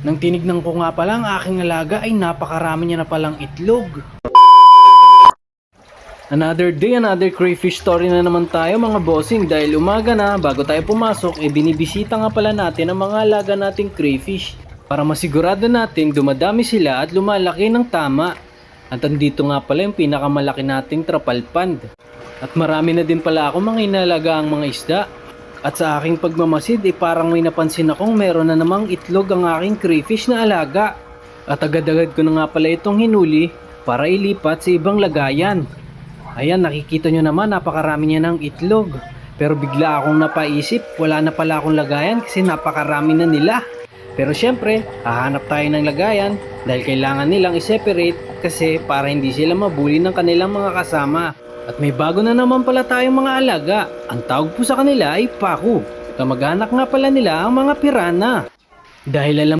Nang tinignan ko nga pala ang aking alaga ay napakarami niya na palang itlog. Another day, another crayfish story na naman tayo mga bossing dahil umaga na bago tayo pumasok binibisita nga pala natin ang mga alaga nating crayfish para masigurado nating dumadami sila at lumalaki ng tama. At andito nga pala yung pinakamalaki nating trapal pond. At marami na din pala ako mga inalagaang mga isda. At sa aking pagmamasid parang may napansin akong meron na namang itlog ang aking crayfish na alaga. At agad-agad ko na nga pala itong hinuli para ilipat sa ibang lagayan. Ayan, nakikita nyo naman napakarami niya ng itlog. Pero bigla akong napaisip, wala na pala akong lagayan kasi napakarami na nila. Pero syempre, hahanap tayo ng lagayan dahil kailangan nilang i-separate kasi para hindi sila mabuli ng kanilang mga kasama. At may bago na naman pala tayong mga alaga. Ang tawag po sa kanila ay paku. Kamag-anak nga pala nila ang mga pirana. Dahil alam